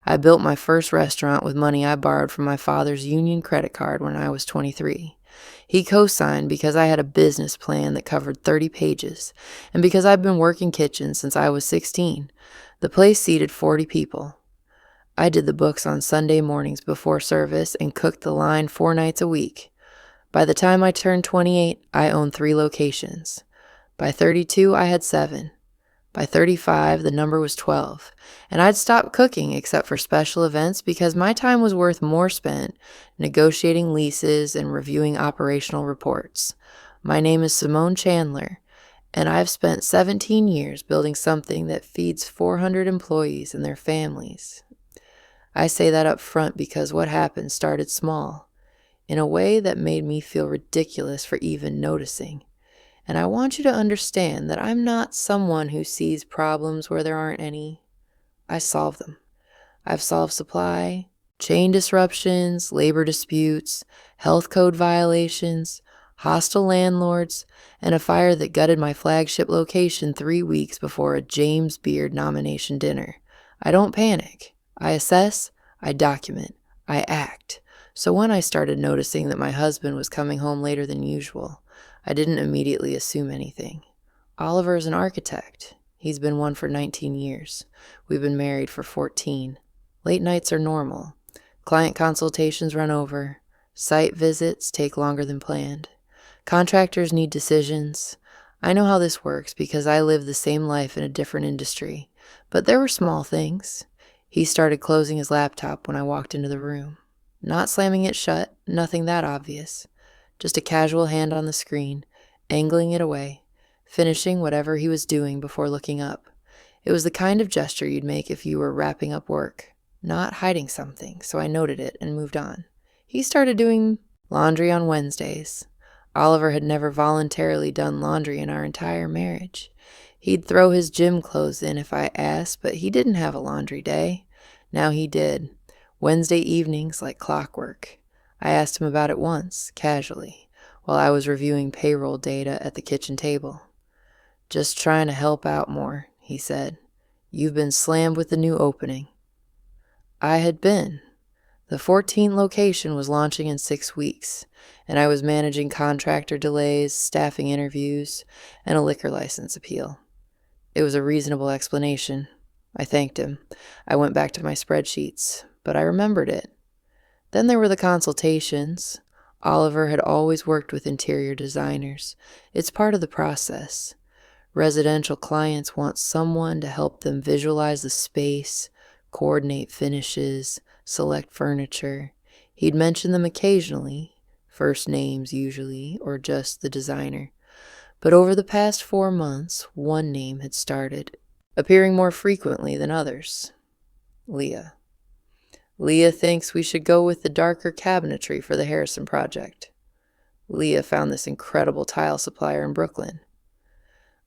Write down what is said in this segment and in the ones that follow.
I built my first restaurant with money I borrowed from my father's union credit card when I was 23. He co-signed because I had a business plan that covered 30 pages, and because I've been working kitchens since I was 16. The place seated 40 people. I did the books on Sunday mornings before service and cooked the line 4 nights a week. By the time I turned 28, I owned 3 locations. By 32, I had 7. By 35, the number was 12, and I'd stopped cooking except for special events because my time was worth more spent negotiating leases and reviewing operational reports. My name is Simone Chandler, and I've spent 17 years building something that feeds 400 employees and their families. I say that up front because what happened started small, in a way that made me feel ridiculous for even noticing. And I want you to understand that I'm not someone who sees problems where there aren't any. I solve them. I've solved supply, chain disruptions, labor disputes, health code violations, hostile landlords, and a fire that gutted my flagship location 3 weeks before a James Beard nomination dinner. I don't panic. I assess, I document, I act. So when I started noticing that my husband was coming home later than usual, I didn't immediately assume anything. Oliver is an architect. He's been one for 19 years. We've been married for 14. Late nights are normal. Client consultations run over. Site visits take longer than planned. Contractors need decisions. I know how this works because I lived the same life in a different industry. But there were small things. He started closing his laptop when I walked into the room. Not slamming it shut, nothing that obvious. Just a casual hand on the screen, angling it away, finishing whatever he was doing before looking up. It was the kind of gesture you'd make if you were wrapping up work, not hiding something, so I noted it and moved on. He started doing laundry on Wednesdays. Oliver had never voluntarily done laundry in our entire marriage. He'd throw his gym clothes in if I asked, but he didn't have a laundry day. Now he did. Wednesday evenings like clockwork. I asked him about it once, casually, while I was reviewing payroll data at the kitchen table. "Just trying to help out more," he said. "You've been slammed with the new opening." I had been. The 14th location was launching in 6 weeks, and I was managing contractor delays, staffing interviews, and a liquor license appeal. It was a reasonable explanation. I thanked him. I went back to my spreadsheets, but I remembered it. Then there were the consultations. Oliver had always worked with interior designers. It's part of the process. Residential clients want someone to help them visualize the space, coordinate finishes, select furniture. He'd mention them occasionally, first names usually, or just the designer. But over the past 4 months, one name had started, appearing more frequently than others. Leah. Leah thinks we should go with the darker cabinetry for the Harrison project. Leah found this incredible tile supplier in Brooklyn.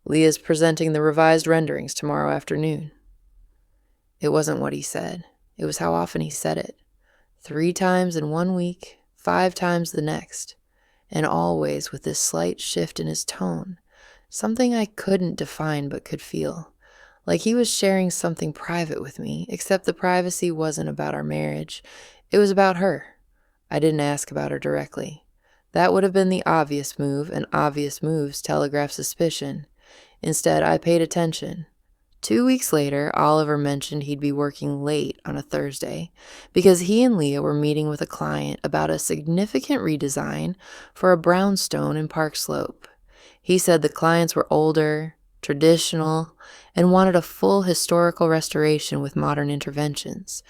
Leah's presenting the revised renderings tomorrow afternoon. It wasn't what he said. It was how often he said it. 3 times in 1 week, 5 times the next, and always with this slight shift in his tone, something I couldn't define but could feel. Like he was sharing something private with me, except the privacy wasn't about our marriage. It was about her. I didn't ask about her directly. That would have been the obvious move, and obvious moves telegraph suspicion. Instead, I paid attention. 2 weeks later, Oliver mentioned he'd be working late on a Thursday because he and Leah were meeting with a client about a significant redesign for a brownstone in Park Slope. He said the clients were older, traditional, and wanted a full historical restoration with modern interventions.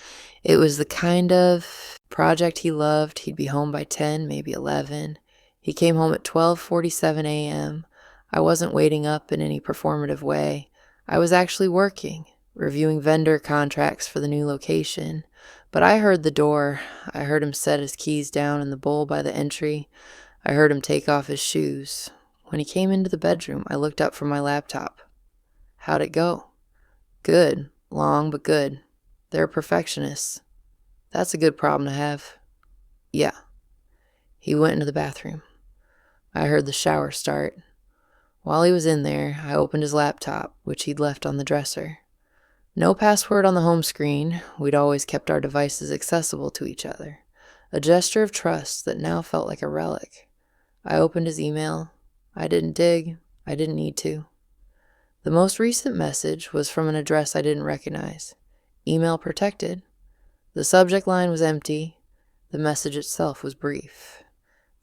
It was the kind of project he loved. He'd be home by 10, maybe 11. He came home at 12:47 a.m. I wasn't waiting up in any performative way. I was actually working, reviewing vendor contracts for the new location. But I heard the door. I heard him set his keys down in the bowl by the entry. I heard him take off his shoes. When he came into the bedroom, I looked up from my laptop. How'd it go? Good. Long, but good. They're perfectionists. That's a good problem to have. Yeah. He went into the bathroom. I heard the shower start. While he was in there, I opened his laptop, which he'd left on the dresser. No password on the home screen. We'd always kept our devices accessible to each other. A gesture of trust that now felt like a relic. I opened his email. I didn't dig. I didn't need to. The most recent message was from an address I didn't recognize. Email protected. The subject line was empty. The message itself was brief.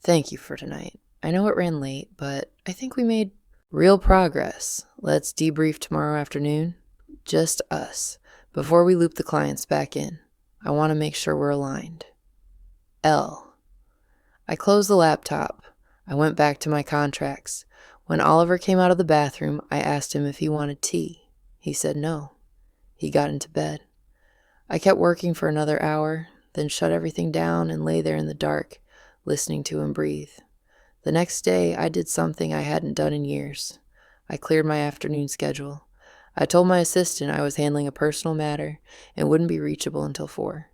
Thank you for tonight. I know it ran late, but I think we made real progress. Let's debrief tomorrow afternoon. Just us. Before we loop the clients back in. I want to make sure we're aligned. L. I closed the laptop. I went back to my contracts. When Oliver came out of the bathroom, I asked him if he wanted tea. He said no. He got into bed. I kept working for another hour, then shut everything down and lay there in the dark, listening to him breathe. The next day, I did something I hadn't done in years. I cleared my afternoon schedule. I told my assistant I was handling a personal matter and wouldn't be reachable until 4.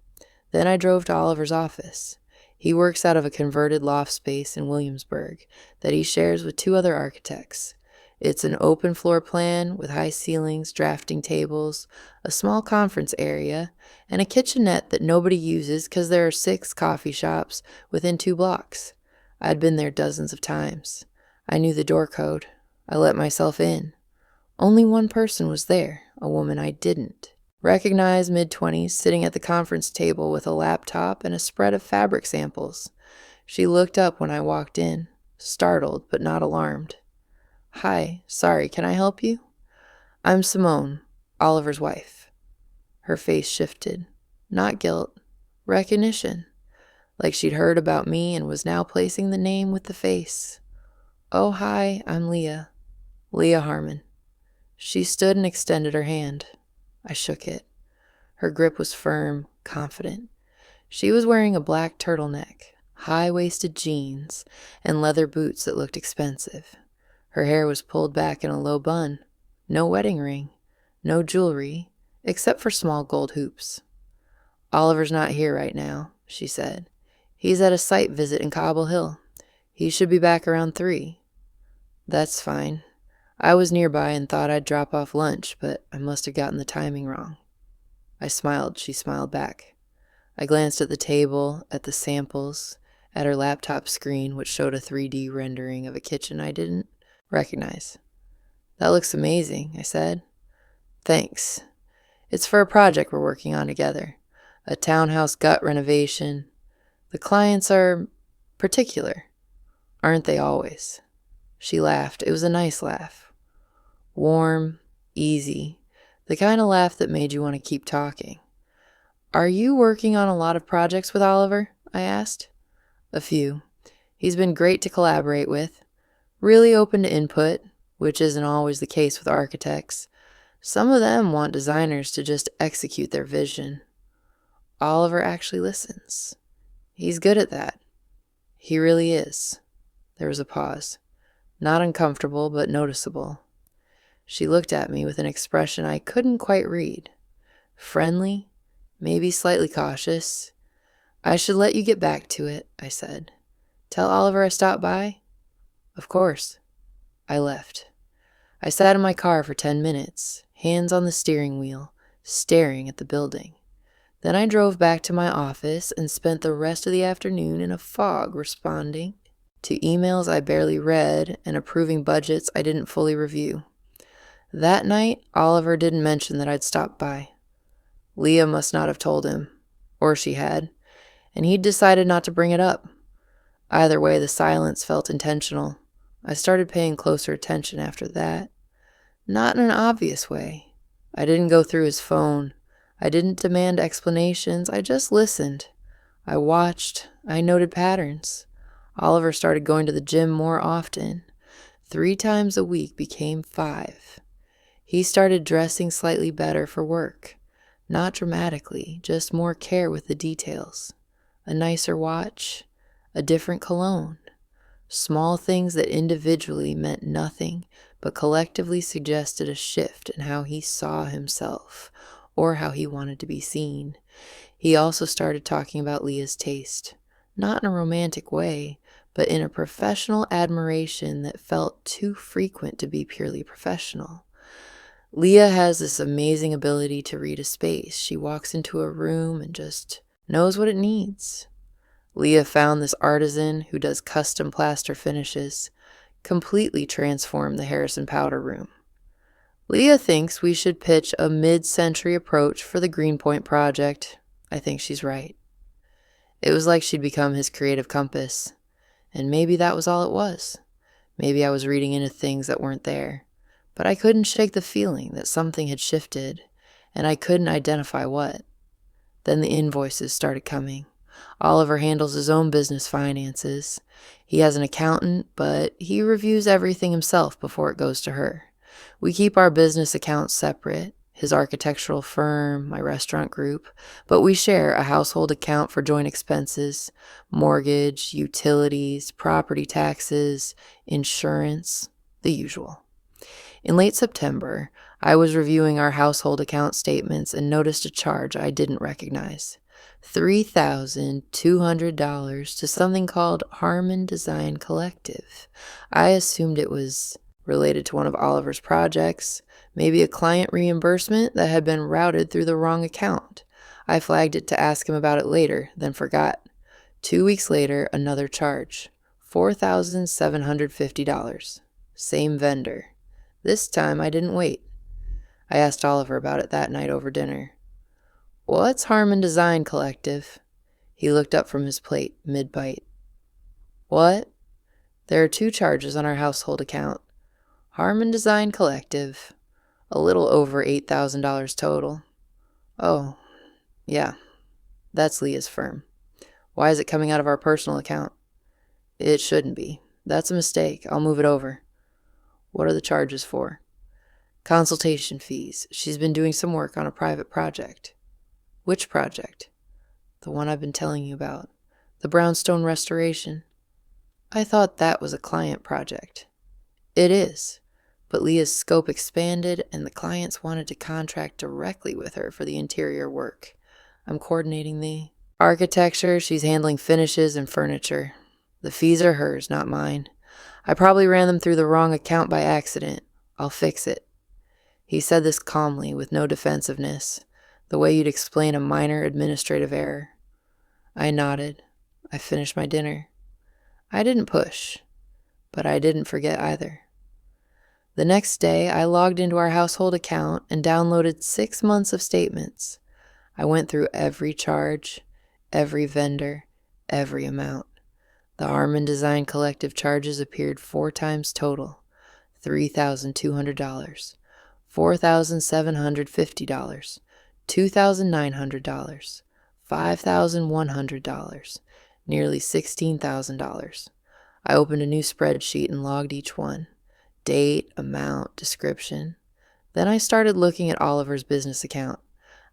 Then I drove to Oliver's office. He works out of a converted loft space in Williamsburg that he shares with 2 other architects. It's an open floor plan with high ceilings, drafting tables, a small conference area, and a kitchenette that nobody uses because there are 6 coffee shops within 2 blocks. I'd been there dozens of times. I knew the door code. I let myself in. Only one person was there, a woman I didn't recognize, mid-20s, sitting at the conference table with a laptop and a spread of fabric samples. She looked up when I walked in, startled but not alarmed. Hi, sorry, can I help you? I'm Simone, Oliver's wife. Her face shifted. Not guilt, recognition. Like she'd heard about me and was now placing the name with the face. Oh, hi, I'm Leah. Leah Harmon. She stood and extended her hand. I shook it. Her grip was firm, confident. She was wearing a black turtleneck, high-waisted jeans, and leather boots that looked expensive. Her hair was pulled back in a low bun. No wedding ring. No jewelry, except for small gold hoops. Oliver's not here right now, she said. He's at a site visit in Cobble Hill. He should be back around 3. That's fine. I was nearby and thought I'd drop off lunch, but I must have gotten the timing wrong. I smiled. She smiled back. I glanced at the table, at the samples, at her laptop screen, which showed a 3D rendering of a kitchen I didn't recognize. That looks amazing, I said. Thanks. It's for a project we're working on together. A townhouse gut renovation. The clients are particular. Aren't they always? She laughed. It was a nice laugh. Warm, easy, the kind of laugh that made you want to keep talking. Are you working on a lot of projects with Oliver? I asked. A few. He's been great to collaborate with. Really open to input, which isn't always the case with architects. Some of them want designers to just execute their vision. Oliver actually listens. He's good at that. He really is. There was a pause. Not uncomfortable, but noticeable. She looked at me with an expression I couldn't quite read. Friendly, maybe slightly cautious. I should let you get back to it, I said. Tell Oliver I stopped by? Of course. I left. I sat in my car for 10 minutes, hands on the steering wheel, staring at the building. Then I drove back to my office and spent the rest of the afternoon in a fog responding to emails I barely read and approving budgets I didn't fully review. That night, Oliver didn't mention that I'd stopped by. Leah must not have told him, or she had, and he'd decided not to bring it up. Either way, the silence felt intentional. I started paying closer attention after that. Not in an obvious way. I didn't go through his phone. I didn't demand explanations. I just listened. I watched. I noted patterns. Oliver started going to the gym more often. 3 times a week became 5. He started dressing slightly better for work. Not dramatically, just more care with the details. A nicer watch, a different cologne. Small things that individually meant nothing, but collectively suggested a shift in how he saw himself, or how he wanted to be seen. He also started talking about Leah's taste, not in a romantic way, but in a professional admiration that felt too frequent to be purely professional. Leah has this amazing ability to read a space. She walks into a room and just knows what it needs. Leah found this artisan who does custom plaster finishes, completely transformed the Harrison powder room. Leah thinks we should pitch a mid-century approach for the Greenpoint project. I think she's right. It was like she'd become his creative compass. And maybe that was all it was. Maybe I was reading into things that weren't there. But I couldn't shake the feeling that something had shifted, and I couldn't identify what. Then the invoices started coming. Oliver handles his own business finances. He has an accountant, but he reviews everything himself before it goes to her. We keep our business accounts separate, his architectural firm, my restaurant group, but we share a household account for joint expenses, mortgage, utilities, property taxes, insurance, the usual. In late September, I was reviewing our household account statements and noticed a charge I didn't recognize. $3,200 to something called Harmon Design Collective. I assumed it was related to one of Oliver's projects, maybe a client reimbursement that had been routed through the wrong account. I flagged it to ask him about it later, then forgot. 2 weeks later, another charge. $4,750. Same vendor. This time I didn't wait. I asked Oliver about it that night over dinner. "What's Harmon Design Collective?" He looked up from his plate, mid-bite. "What?" "There are 2 charges on our household account. Harmon Design Collective. A little over $8,000 total." "Oh, yeah. That's Leah's firm. Why is it coming out of our personal account?" "It shouldn't be. That's a mistake. I'll move it over." "What are the charges for?" "Consultation fees. She's been doing some work on a private project." "Which project?" "The one I've been telling you about. The brownstone restoration." "I thought that was a client project." "It is. But Leah's scope expanded and the clients wanted to contract directly with her for the interior work. I'm coordinating the architecture. She's handling finishes and furniture. The fees are hers, not mine. I probably ran them through the wrong account by accident. I'll fix it." He said this calmly, with no defensiveness, the way you'd explain a minor administrative error. I nodded. I finished my dinner. I didn't push, but I didn't forget either. The next day, I logged into our household account and downloaded 6 months of statements. I went through every charge, every vendor, every amount. The Harmon Design Collective charges appeared 4 times total. $3,200, $4,750, $2,900, $5,100, nearly $16,000. I opened a new spreadsheet and logged each one. Date, amount, description. Then I started looking at Oliver's business account.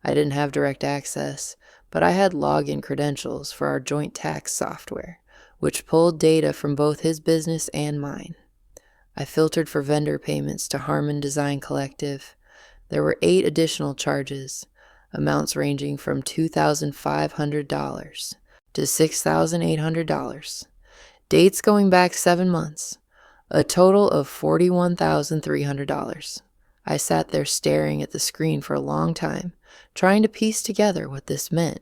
I didn't have direct access, but I had login credentials for our joint tax software, which pulled data from both his business and mine. I filtered for vendor payments to Harmon Design Collective. There were 8 additional charges, amounts ranging from $2,500 to $6,800. Dates going back 7 months. A total of $41,300. I sat there staring at the screen for a long time, trying to piece together what this meant.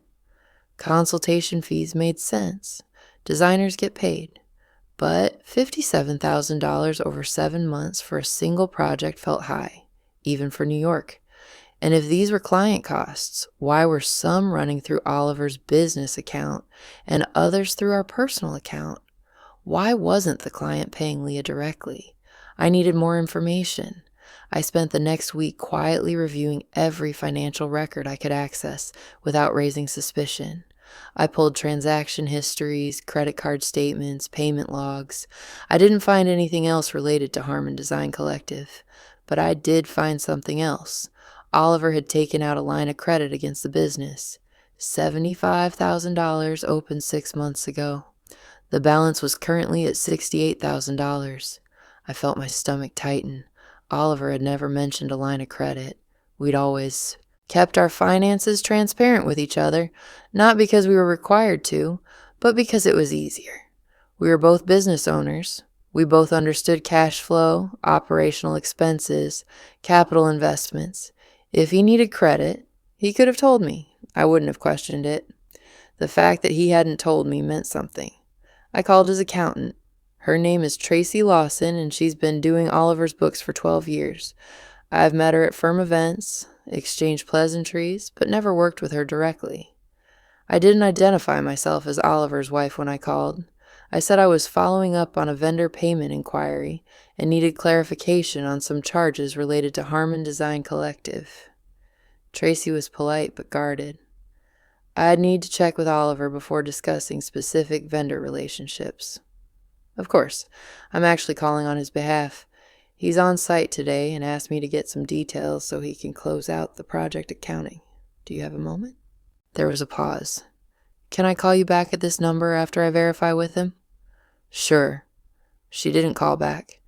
Consultation fees made sense. Designers get paid. But $57,000 over 7 months for a single project felt high, even for New York. And if these were client costs, why were some running through Oliver's business account and others through our personal account? Why wasn't the client paying Leah directly? I needed more information. I spent the next week quietly reviewing every financial record I could access without raising suspicion. I pulled transaction histories, credit card statements, payment logs. I didn't find anything else related to Harmon Design Collective, but I did find something else. Oliver had taken out a line of credit against the business. $75,000 opened 6 months ago. The balance was currently at $68,000. I felt my stomach tighten. Oliver had never mentioned a line of credit. We'd always kept our finances transparent with each other, not because we were required to, but because it was easier. We were both business owners. We both understood cash flow, operational expenses, capital investments. If he needed credit, he could have told me. I wouldn't have questioned it. The fact that he hadn't told me meant something. I called his accountant. Her name is Tracy Lawson, and she's been doing Oliver's books for 12 years. I've met her at firm events, exchanged pleasantries, but never worked with her directly. I didn't identify myself as Oliver's wife when I called. I said I was following up on a vendor payment inquiry and needed clarification on some charges related to Harmon Design Collective. Tracy was polite but guarded. I'd need to check with Oliver before discussing specific vendor relationships. Of course, I'm actually calling on his behalf. He's on site today and asked me to get some details so he can close out the project accounting. Do you have a moment? There was a pause. Can I call you back at this number after I verify with him? Sure. She didn't call back,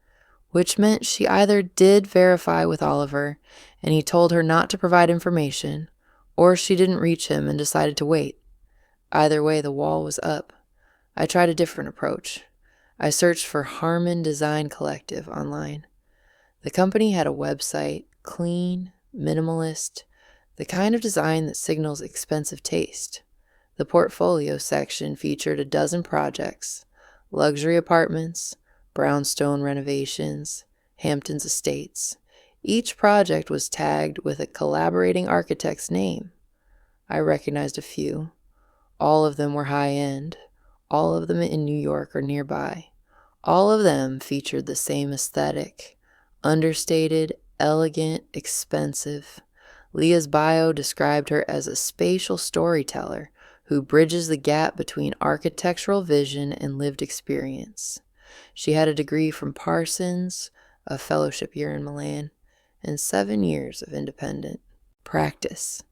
which meant she either did verify with Oliver and he told her not to provide information, or she didn't reach him and decided to wait. Either way, the wall was up. I tried a different approach. I searched for Harmon Design Collective online. The company had a website, clean, minimalist, the kind of design that signals expensive taste. The portfolio section featured a dozen projects, luxury apartments, brownstone renovations, Hamptons estates. Each project was tagged with a collaborating architect's name. I recognized a few. All of them were high-end, all of them in New York or nearby. All of them featured the same aesthetic, understated, elegant, expensive. Leah's bio described her as a spatial storyteller who bridges the gap between architectural vision and lived experience. She had a degree from Parsons, a fellowship year in Milan, and 7 years of independent practice.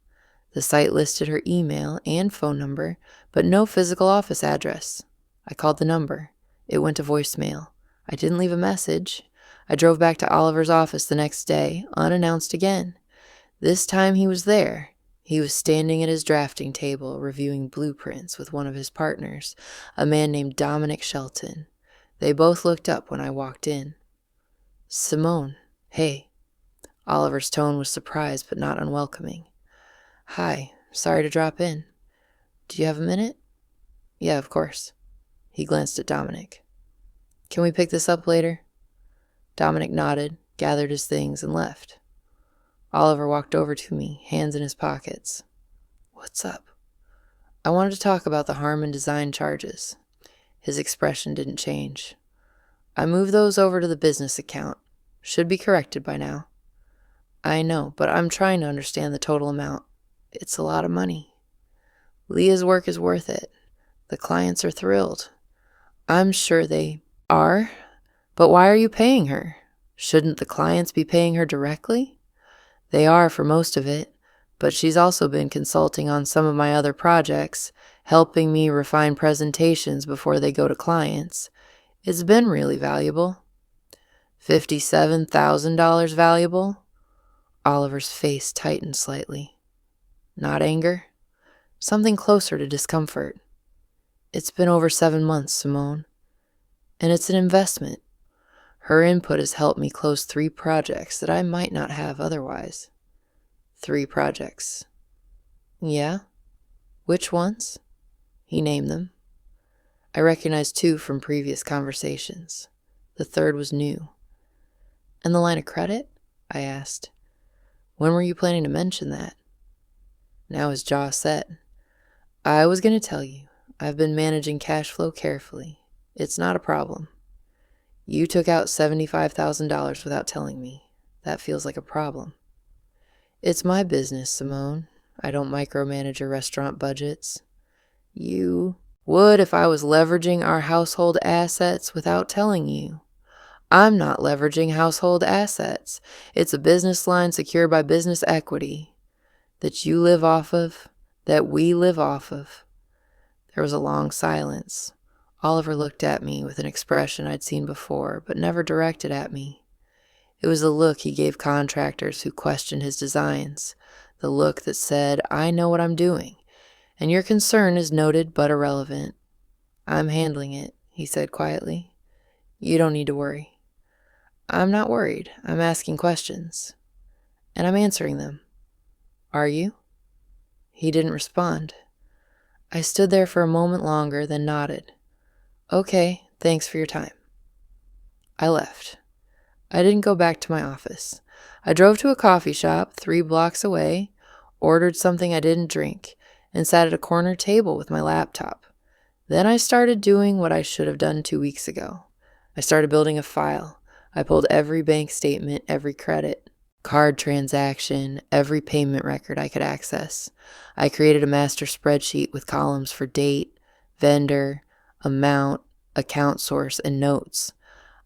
The site listed her email and phone number, but no physical office address. I called the number. It went to voicemail. I didn't leave a message. I drove back to Oliver's office the next day, unannounced again. This time he was there. He was standing at his drafting table, reviewing blueprints with one of his partners, a man named Dominic Shelton. They both looked up when I walked in. Simone, hey. Oliver's tone was surprised but not unwelcoming. Hi, sorry to drop in. Do you have a minute? Yeah, of course. He glanced at Dominic. Can we pick this up later? Dominic nodded, gathered his things, and left. Oliver walked over to me, hands in his pockets. What's up? I wanted to talk about the Harmon Design charges. His expression didn't change. I moved those over to the business account. Should be corrected by now. I know, but I'm trying to understand the total amount. It's a lot of money. Leah's work is worth it. The clients are thrilled. I'm sure they are, but why are you paying her? Shouldn't the clients be paying her directly? They are for most of it, but she's also been consulting on some of my other projects, helping me refine presentations before they go to clients. It's been really valuable. $57,000 valuable? Oliver's face tightened slightly. Not anger? Something closer to discomfort. It's been over 7 months, Simone. And it's an investment. Her input has helped me close 3 projects that I might not have otherwise. 3 projects. Yeah? Which ones? He named them. I recognized 2 from previous conversations. The third was new. And the line of credit? I asked. When were you planning to mention that? Now his jaw set. I was going to tell you. I've been managing cash flow carefully. It's not a problem. You took out $75,000 without telling me. That feels like a problem. It's my business, Simone. I don't micromanage your restaurant budgets. You would if I was leveraging our household assets without telling you. I'm not leveraging household assets. It's a business line secured by business equity that you live off of, that we live off of. There was a long silence. Oliver looked at me with an expression I'd seen before, but never directed at me. It was the look he gave contractors who questioned his designs, the look that said, I know what I'm doing, and your concern is noted but irrelevant. I'm handling it, he said quietly. You don't need to worry. I'm not worried. I'm asking questions. And I'm answering them. Are you? He didn't respond. I stood there for a moment longer, then nodded. Okay, thanks for your time. I left. I didn't go back to my office. I drove to a coffee shop 3 blocks away, ordered something I didn't drink, and sat at a corner table with my laptop. Then I started doing what I should have done 2 weeks ago. I started building a file. I pulled every bank statement, every credit card transaction, every payment record I could access. I created a master spreadsheet with columns for date, vendor, amount, account source, and notes.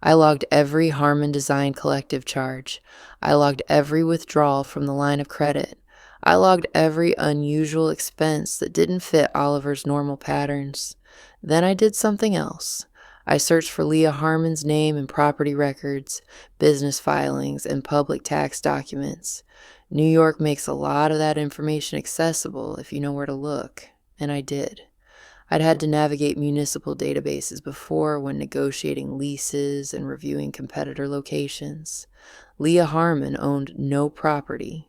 I logged every Harmon Design collective charge. I logged every withdrawal from the line of credit. I logged every unusual expense that didn't fit Oliver's normal patterns. Then I did something else. I searched for Leah Harmon's name in property records, business filings, and public tax documents. New York makes a lot of that information accessible if you know where to look, and I did. I'd had to navigate municipal databases before when negotiating leases and reviewing competitor locations. Leah Harmon owned no property.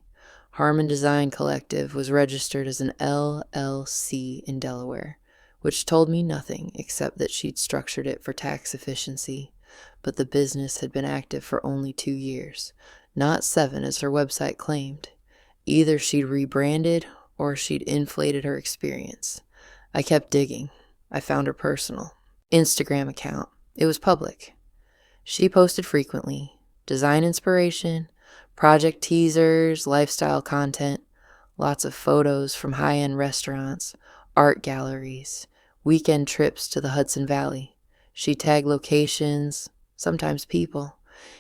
Harmon Design Collective was registered as an LLC in Delaware, which told me nothing except that she'd structured it for tax efficiency, but the business had been active for only 2 years, not 7 as her website claimed. Either she'd rebranded or she'd inflated her experience. I kept digging. I found her personal Instagram account. It was public. She posted frequently, design inspiration, project teasers, lifestyle content, lots of photos from high-end restaurants, art galleries, weekend trips to the Hudson Valley. She tagged locations, sometimes people.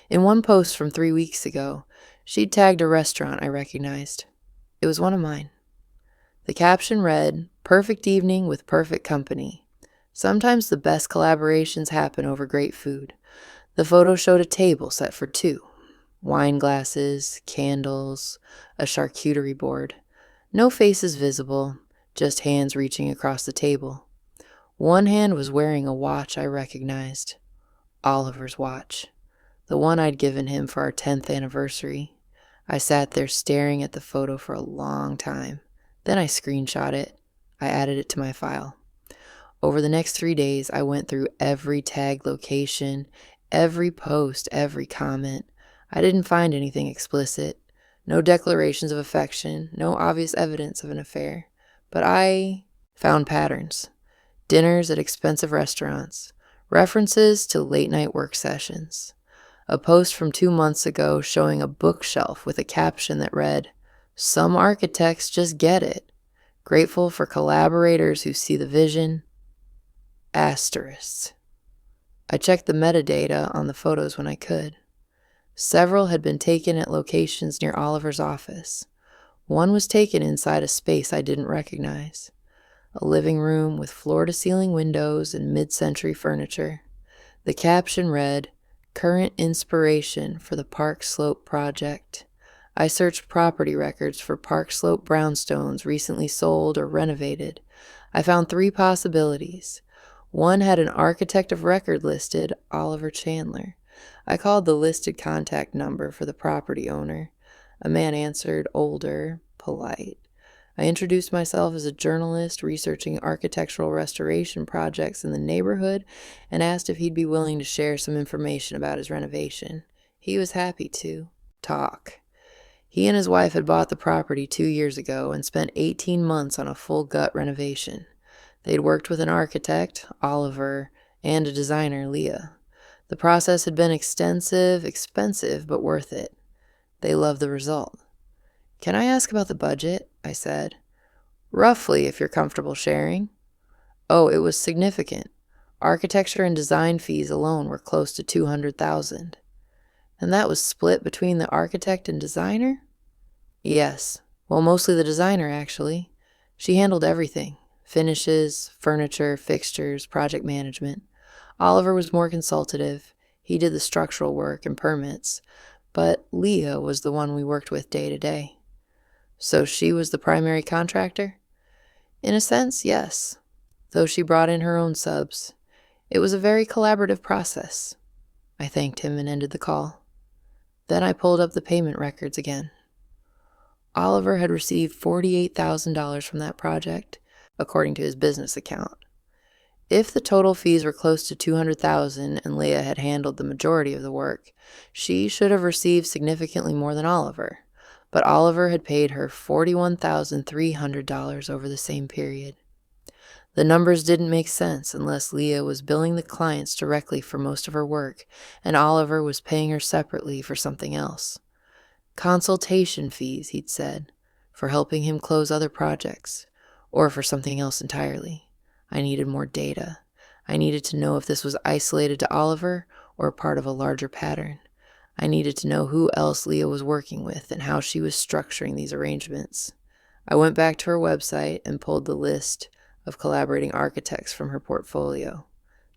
In one post from 3 weeks ago, she'd tagged a restaurant I recognized. It was one of mine. The caption read, "Perfect evening with perfect company. Sometimes the best collaborations happen over great food." The photo showed a table set for 2. Wine glasses, candles, a charcuterie board. No faces visible, just hands reaching across the table. One hand was wearing a watch I recognized. Oliver's watch. The one I'd given him for our 10th anniversary. I sat there staring at the photo for a long time. Then I screenshot it. I added it to my file. Over the next 3 days, I went through every tagged location, every post, every comment. I didn't find anything explicit. No declarations of affection, no obvious evidence of an affair. But I found patterns. Dinners at expensive restaurants. References to late-night work sessions. A post from 2 months ago showing a bookshelf with a caption that read, "Some architects just get it. Grateful for collaborators who see the vision." Asterisks. I checked the metadata on the photos when I could. Several had been taken at locations near Oliver's office. One was taken inside a space I didn't recognize. A living room with floor-to-ceiling windows and mid-century furniture. The caption read, "Current inspiration for the Park Slope project." I searched property records for Park Slope brownstones recently sold or renovated. I found 3 possibilities. One had an architect of record listed, Oliver Chandler. I called the listed contact number for the property owner. A man answered, older, polite. I introduced myself as a journalist researching architectural restoration projects in the neighborhood and asked if he'd be willing to share some information about his renovation. He was happy to talk. He and his wife had bought the property 2 years ago and spent 18 months on a full gut renovation. They'd worked with an architect, Oliver, and a designer, Leah. The process had been extensive, expensive, but worth it. They loved the result. "Can I ask about the budget?" I said. "Roughly, if you're comfortable sharing." Oh, it was significant. Architecture and design fees alone were close to $200,000. And that was split between the architect and designer? Yes. Well, mostly the designer, actually. She handled everything. Finishes, furniture, fixtures, project management. Oliver was more consultative. He did the structural work and permits. But Leah was the one we worked with day to day. So she was the primary contractor? In a sense, yes. Though she brought in her own subs. It was a very collaborative process. I thanked him and ended the call. Then I pulled up the payment records again. Oliver had received $48,000 from that project, according to his business account. If the total fees were close to $200,000 and Leah had handled the majority of the work, she should have received significantly more than Oliver. But Oliver had paid her $41,300 over the same period. The numbers didn't make sense unless Leah was billing the clients directly for most of her work and Oliver was paying her separately for something else. Consultation fees, he'd said, for helping him close other projects, or for something else entirely. I needed more data. I needed to know if this was isolated to Oliver or part of a larger pattern. I needed to know who else Leah was working with and how she was structuring these arrangements. I went back to her website and pulled the list of collaborating architects from her portfolio.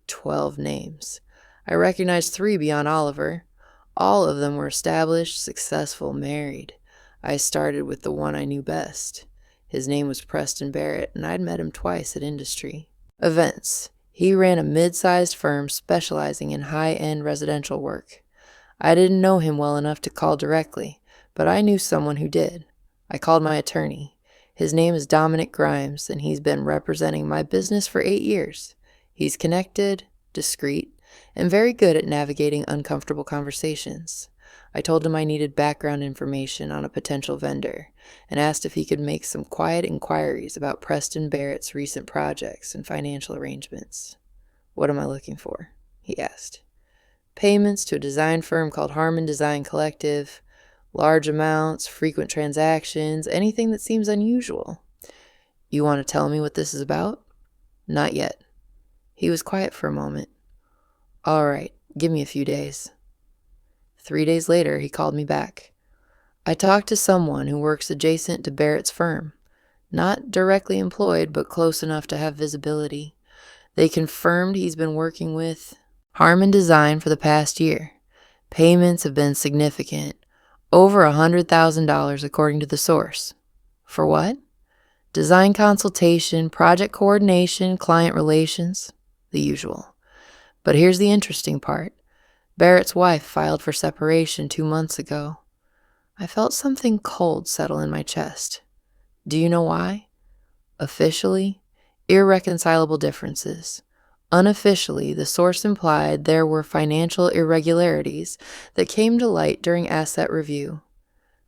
12 names. I recognized 3 beyond Oliver. All of them were established, successful, married. I started with the one I knew best. His name was Preston Barrett, and I'd met him twice at industry events. He ran a mid-sized firm specializing in high-end residential work. I didn't know him well enough to call directly, but I knew someone who did. I called my attorney. His name is Dominic Grimes, and he's been representing my business for 8 years. He's connected, discreet, and very good at navigating uncomfortable conversations. I told him I needed background information on a potential vendor and asked if he could make some quiet inquiries about Preston Barrett's recent projects and financial arrangements. "What am I looking for?" he asked. "Payments to a design firm called Harmon Design Collective, large amounts, frequent transactions, anything that seems unusual." "You want to tell me what this is about?" "Not yet." He was quiet for a moment. "All right, give me a few days." 3 days later, he called me back. "I talked to someone who works adjacent to Barrett's firm. Not directly employed, but close enough to have visibility. They confirmed he's been working with Harmon Design for the past year. Payments have been significant. Over $100,000 according to the source. For what? Design consultation, project coordination, client relations, the usual. But here's the interesting part. Barrett's wife filed for separation 2 months ago. I felt something cold settle in my chest. Do you know why? Officially, irreconcilable differences. Unofficially, the source implied there were financial irregularities that came to light during asset review.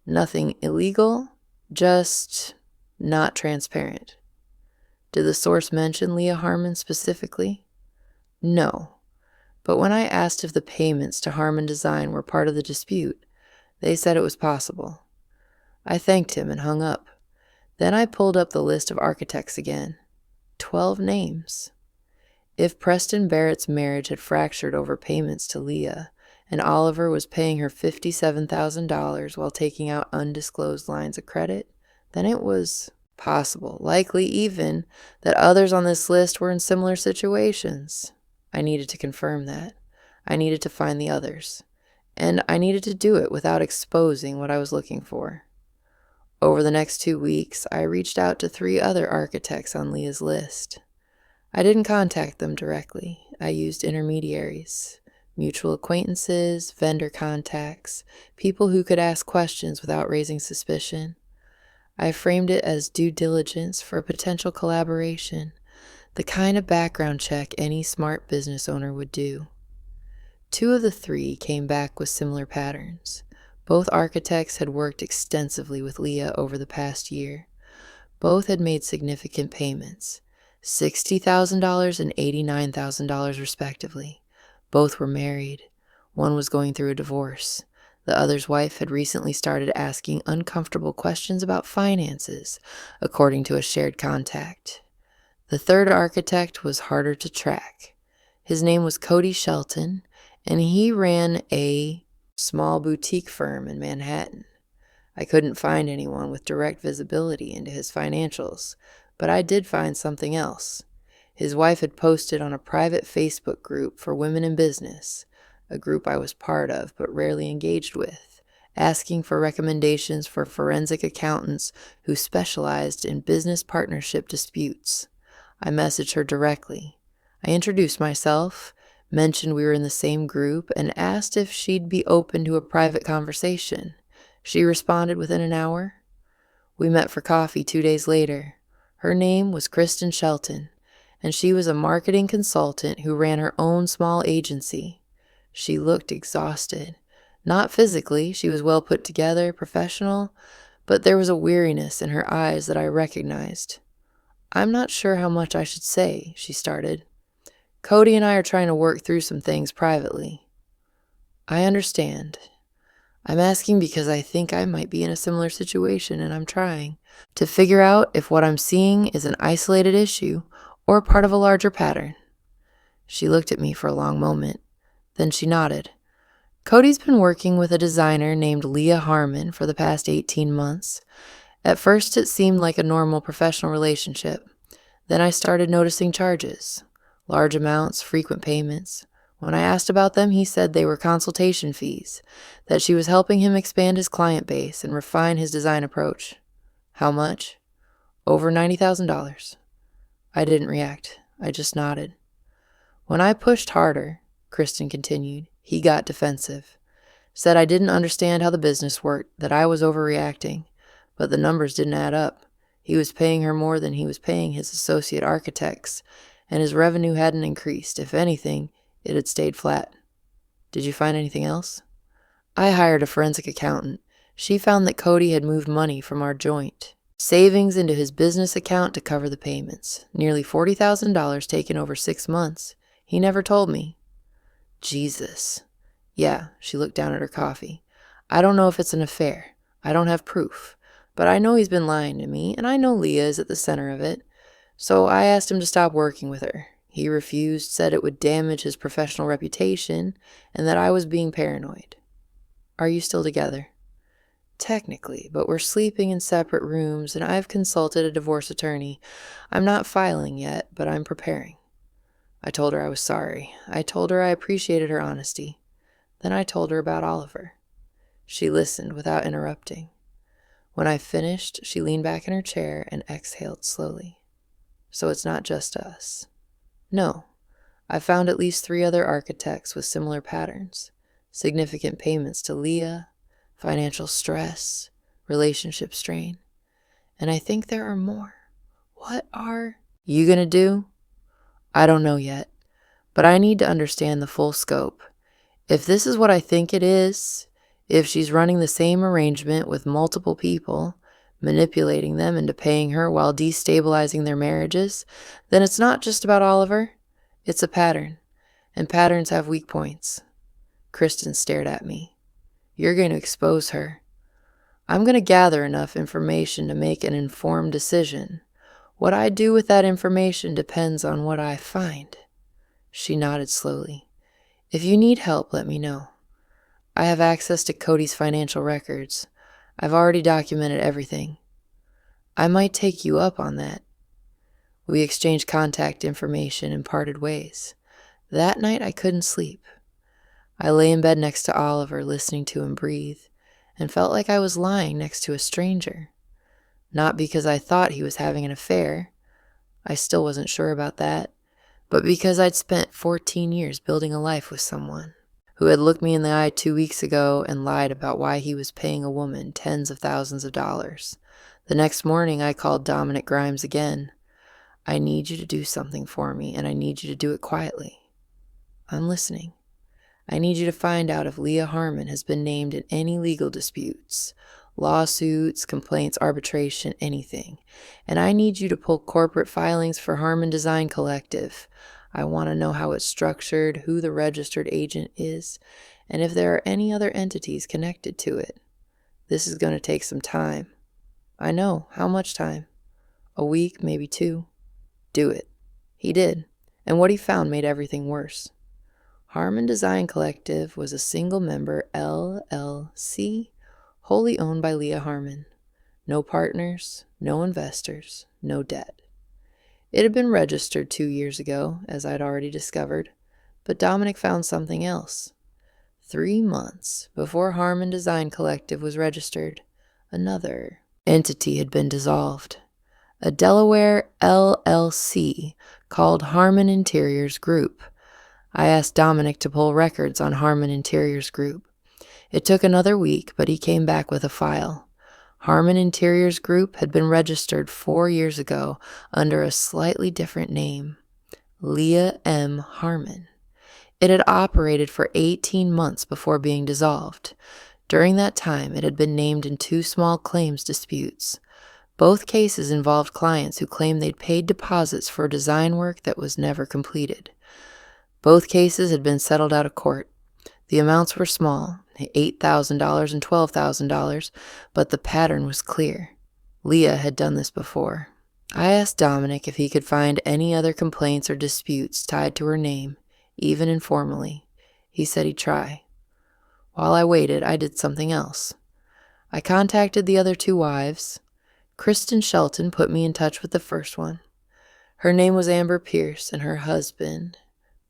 Nothing illegal, just not transparent. Did the source mention Leah Harmon specifically? No. But when I asked if the payments to Harmon Design were part of the dispute, they said it was possible. I thanked him and hung up. Then I pulled up the list of architects again. 12 names. If Preston Barrett's marriage had fractured over payments to Leah, and Oliver was paying her $57,000 while taking out undisclosed lines of credit, then it was possible, likely even, that others on this list were in similar situations. I needed to confirm that. I needed to find the others. And I needed to do it without exposing what I was looking for. Over the next 2 weeks, I reached out to 3 other architects on Leah's list. I didn't contact them directly. I used intermediaries, mutual acquaintances, vendor contacts, people who could ask questions without raising suspicion. I framed it as due diligence for a potential collaboration, the kind of background check any smart business owner would do. 2 of the 3 came back with similar patterns. Both architects had worked extensively with Leah over the past year. Both had made significant payments, $60,000 and $89,000 respectively. Both were married. One was going through a divorce. The other's wife had recently started asking uncomfortable questions about finances, according to a shared contact. The third architect was harder to track. His name was Cody Shelton, and he ran a small boutique firm in Manhattan. I couldn't find anyone with direct visibility into his financials, but I did find something else. His wife had posted on a private Facebook group for women in business, a group I was part of but rarely engaged with, asking for recommendations for forensic accountants who specialized in business partnership disputes. I messaged her directly. I introduced myself, mentioned we were in the same group, and asked if she'd be open to a private conversation. She responded within an hour. We met for coffee 2 days later. Her name was Kristen Shelton, and she was a marketing consultant who ran her own small agency. She looked exhausted. Not physically, she was well put together, professional, but there was a weariness in her eyes that I recognized. "I'm not sure how much I should say," she started. "Cody and I are trying to work through some things privately." "I understand. I'm asking because I think I might be in a similar situation, and I'm trying to figure out if what I'm seeing is an isolated issue or part of a larger pattern." She looked at me for a long moment. Then she nodded. "Cody's been working with a designer named Leah Harmon for the past 18 months. At first it seemed like a normal professional relationship. Then I started noticing charges. Large amounts, frequent payments. When I asked about them, he said they were consultation fees, that she was helping him expand his client base and refine his design approach." "How much?" "Over $90,000. I didn't react. I just nodded. "When I pushed harder," Kristen continued, "he got defensive. Said I didn't understand how the business worked, that I was overreacting, but the numbers didn't add up. He was paying her more than he was paying his associate architects, and his revenue hadn't increased. If anything, it had stayed flat." "Did you find anything else?" "I hired a forensic accountant. She found that Cody had moved money from our joint savings into his business account to cover the payments. Nearly $40,000 taken over 6 months. He never told me." "Jesus." "Yeah," she looked down at her coffee. "I don't know if it's an affair. I don't have proof. But I know he's been lying to me, and I know Leah is at the center of it. So I asked him to stop working with her. He refused, said it would damage his professional reputation, and that I was being paranoid." "Are you still together?" "Technically, but we're sleeping in separate rooms, and I've consulted a divorce attorney. I'm not filing yet, but I'm preparing." I told her I was sorry. I told her I appreciated her honesty. Then I told her about Oliver. She listened without interrupting. When I finished, she leaned back in her chair and exhaled slowly. "So it's not just us." "No. I found at least 3 other architects with similar patterns. Significant payments to Leah, financial stress, relationship strain. And I think there are more." "What are you gonna do?" "I don't know yet, but I need to understand the full scope. If this is what I think it is, if she's running the same arrangement with multiple people, manipulating them into paying her while destabilizing their marriages, then it's not just about Oliver. It's a pattern, and patterns have weak points." Kristen stared at me. "You're going to expose her." "I'm going to gather enough information to make an informed decision. What I do with that information depends on what I find." She nodded slowly. "If you need help, let me know. I have access to Cody's financial records. I've already documented everything. I might take you up on that." We exchanged contact information and parted ways. That night I couldn't sleep. I lay in bed next to Oliver, listening to him breathe, and felt like I was lying next to a stranger. Not because I thought he was having an affair. I still wasn't sure about that. But because I'd spent 14 years building a life with someone who had looked me in the eye 2 weeks ago and lied about why he was paying a woman tens of thousands of dollars. The next morning I called Dominic Grimes again. "I need you to do something for me, and I need you to do it quietly." "I'm listening." "I need you to find out if Leah Harmon has been named in any legal disputes, lawsuits, complaints, arbitration, anything. And I need you to pull corporate filings for Harmon Design Collective. I want to know how it's structured, who the registered agent is, and if there are any other entities connected to it. This is going to take some time." "I know. How much time?" "A week, maybe 2. "Do it." He did, and what he found made everything worse. Harmon Design Collective was a single-member LLC, wholly owned by Leah Harmon. No partners, no investors, no debt. It had been registered 2 years ago, as I'd already discovered, but Dominic found something else. 3 months before Harmon Design Collective was registered, another entity had been dissolved. A Delaware LLC called Harmon Interiors Group. I asked Dominic to pull records on Harmon Interiors Group. It took another week, but he came back with a file. Harmon Interiors Group had been registered 4 years ago under a slightly different name, Leah M. Harmon. It had operated for 18 months before being dissolved. During that time, it had been named in 2 small claims disputes. Both cases involved clients who claimed they'd paid deposits for design work that was never completed. Both cases had been settled out of court. The amounts were small, $8,000 and $12,000, but the pattern was clear. Leah had done this before. I asked Dominic if he could find any other complaints or disputes tied to her name, even informally. He said he'd try. While I waited, I did something else. I contacted the other 2 wives. Kristen Shelton put me in touch with the first one. Her name was Amber Pierce, and her husband,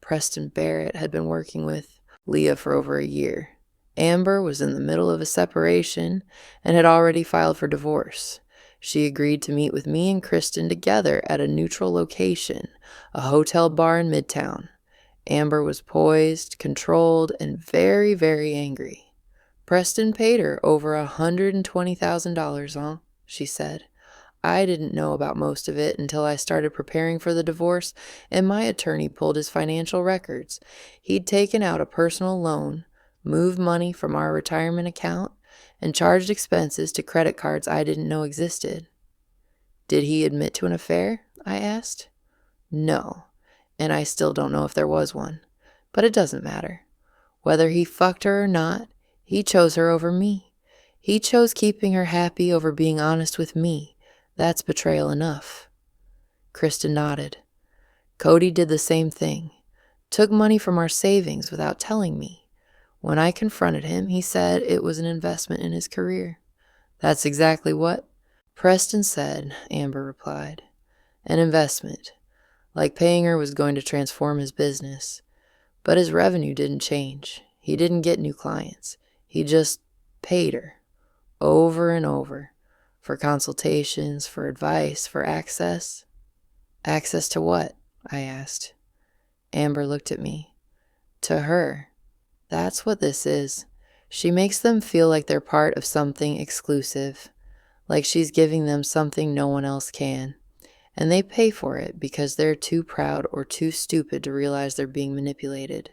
Preston Barrett, had been working with Leah for over a year. Amber was in the middle of a separation and had already filed for divorce. She agreed to meet with me and Kristen together at a neutral location, a hotel bar in Midtown. Amber was poised, controlled, and very, very angry. Preston paid her over $120,000, huh? She said. I didn't know about most of it until I started preparing for the divorce, and my attorney pulled his financial records. He'd taken out a personal loan, moved money from our retirement account, and charged expenses to credit cards I didn't know existed. Did he admit to an affair? I asked. No, and I still don't know if there was one, but it doesn't matter. Whether he fucked her or not, he chose her over me. He chose keeping her happy over being honest with me. That's betrayal enough. Kristen nodded. Cody did the same thing. Took money from our savings without telling me. When I confronted him, he said it was an investment in his career. That's exactly what Preston said, Amber replied. An investment. Like paying her was going to transform his business. But his revenue didn't change. He didn't get new clients. He just paid her. Over and over. For consultations, for advice, for access. Access to what? I asked. Amber looked at me. To her. That's what this is. She makes them feel like they're part of something exclusive. Like she's giving them something no one else can. And they pay for it because they're too proud or too stupid to realize they're being manipulated.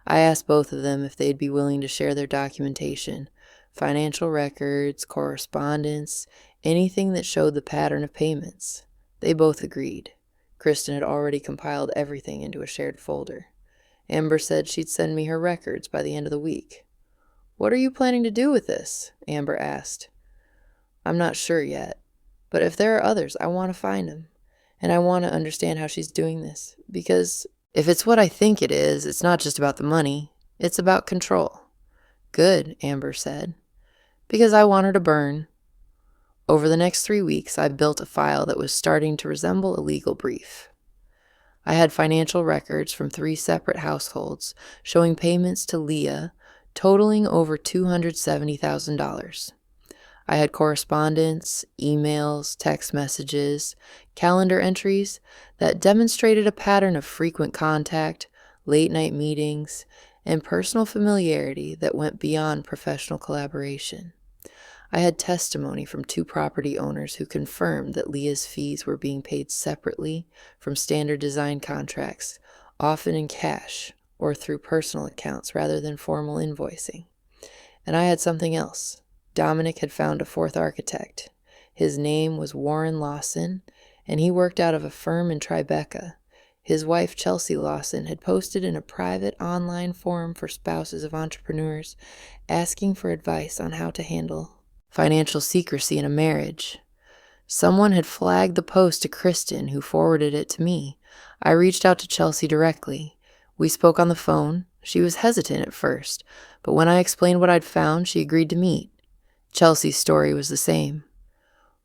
I asked both of them if they'd be willing to share their documentation. Financial records, correspondence, anything that showed the pattern of payments. They both agreed. Kristen had already compiled everything into a shared folder. Amber said she'd send me her records by the end of the week. What are you planning to do with this? Amber asked. I'm not sure yet, but if there are others, I want to find them. And I want to understand how she's doing this, because if it's what I think it is, it's not just about the money, it's about control. Good, Amber said, because I want her to burn. Over the next 3 weeks, I built a file that was starting to resemble a legal brief. I had financial records from 3 separate households showing payments to Leah totaling over $270,000. I had correspondence, emails, text messages, calendar entries that demonstrated a pattern of frequent contact, late-night meetings, and personal familiarity that went beyond professional collaboration. I had testimony from 2 property owners who confirmed that Leah's fees were being paid separately from standard design contracts, often in cash or through personal accounts rather than formal invoicing. And I had something else. Dominic had found a 4th architect. His name was Warren Lawson, and he worked out of a firm in Tribeca. His wife, Chelsea Lawson, had posted in a private online forum for spouses of entrepreneurs asking for advice on how to handle financial secrecy in a marriage. Someone had flagged the post to Kristen, who forwarded it to me. I reached out to Chelsea directly. We spoke on the phone. She was hesitant at first, but when I explained what I'd found, she agreed to meet. Chelsea's story was the same.